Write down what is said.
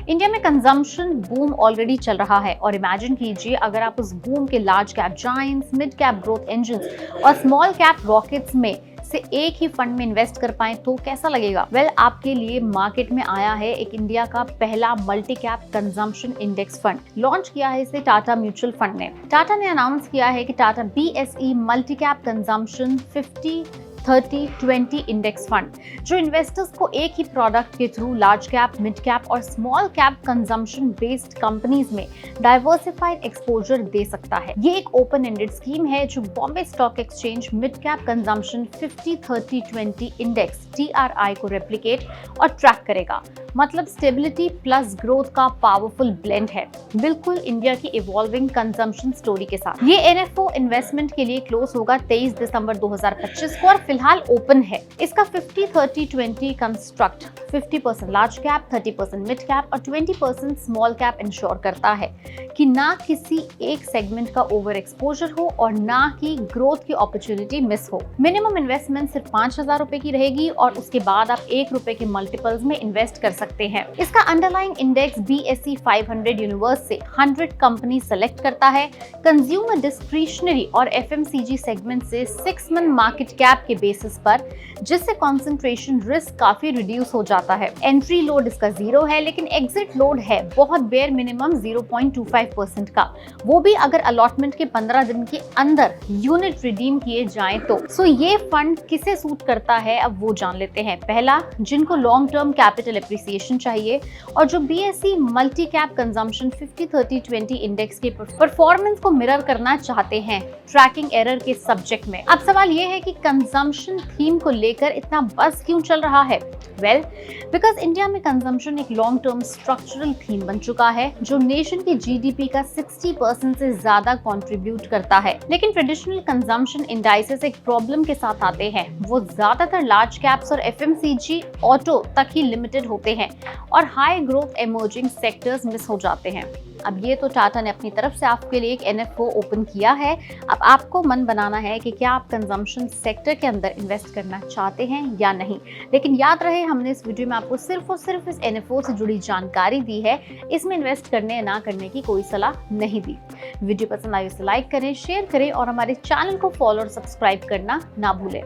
India में consumption boom already चल रहा है और इमेजिन कीजिए अगर आप उस बूम के large cap giants, mid cap growth engines और स्मॉल कैप रॉकेट्स में से एक ही फंड में इन्वेस्ट कर पाए तो कैसा लगेगा। आपके लिए मार्केट में आया है एक इंडिया का पहला multi cap consumption index fund. Launch किया है इसे टाटा म्यूचुअल फंड ने। टाटा ने अनाउंस किया है कि Tata BSE multi cap consumption 50-30-20 index fund, जो इन्वेस्टर्स को एक ही प्रोडक्ट के through large cap, mid cap और small cap consumption based companies में डाइवर्सिफाइड एक्सपोजर दे सकता है। ये एक ओपन एंडेड स्कीम है जो Bombay stock exchange mid cap consumption 50-30-20 index TRI को रेप्लिकेट और ट्रैक करेगा। मतलब स्टेबिलिटी प्लस ग्रोथ का पावरफुल ब्लेंड है, बिल्कुल इंडिया की इवॉल्विंग कंजम्पशन स्टोरी के साथ। ये NFO इन्वेस्टमेंट के लिए क्लोज होगा 23 दिसंबर 2025 को और फिलहाल ओपन है। इसका 50-30-20 construct 50% large cap, 30% mid cap और 20% स्मॉल कैप इंश्योर करता है कि ना किसी एक सेगमेंट का ओवर एक्सपोजर हो और ना ही ग्रोथ की अपॉर्चुनिटी मिस हो। मिनिमम इन्वेस्टमेंट सिर्फ 5,000 रुपए की रहेगी और उसके बाद आप ₹1 के मल्टीपल्स में इन्वेस्ट कर सकते हैं। इसका अंडरलाइंग इंडेक्स BSE 500 यूनिवर्स से 100 कंपनी सेलेक्ट करता है। कंज्यूमर डिस्क्रिशनरी और FMCG सेगमेंट से 6 मंथ मार्केट कैप के बेसिस पर, जिससे कंसंट्रेशन रिस्क काफी रिड्यूस हो जाता है। एंट्री लोड इसका 0 है, लेकिन एग्जिट लोड है बहुत बेयर मिनिमम 0.25% का, वो भी अगर अलॉटमेंट के 15 दिन के अंदर यूनिट रिडीम किए जाएं तो। ये फंड किसे सूट करता है अब वो जान लेते हैं। पहला, जिनको लॉन्ग टर्म कैपिटल एप्रिसिएशन चाहिए और जो BSE multi cap consumption 50-30-20 index के परफॉर्मेंस को मिरर करना चाहते हैं ट्रैकिंग एरर के सब्जेक्ट में। अब सवाल ये है कि कंजम्पशन थीम को लेकर इतना बस क्यों चल रहा है। बिकॉज इंडिया में कंजम्पशन एक लॉन्ग टर्म स्ट्रक्चरल थीम बन चुका है जो नेशन के GDP का 60% से ज्यादा कंट्रीब्यूट करता है। लेकिन ट्रेडिशनल कंजम्पशन इंडाइसेस एक प्रॉब्लम के साथ आते हैं, वो ज्यादातर लार्ज कैप्स और FMCG ऑटो तक ही लिमिटेड होते हैं और high growth emerging sectors miss हो जाते हैं। अब ये तो टाटा ने अपनी तरफ से आपके लिए एक NFO ओपन किया है। अब आपको मन बनाना है कि क्या आप कंजम्पशन सेक्टर के अंदर इन्वेस्ट करना चाहते हैं या नहीं। लेकिन याद रहे, हमने इस वीडियो में आपको सिर्फ और सिर्फ इस NFO से जुड़ी जानकारी दी है, इसमें इन्वेस्ट करने या ना करने की कोई सलाह नहीं दी। वीडियो पसंद आई तो लाइक करें, शेयर करें और हमारे चैनल को फॉलो और सब्सक्राइब करना ना भूलें।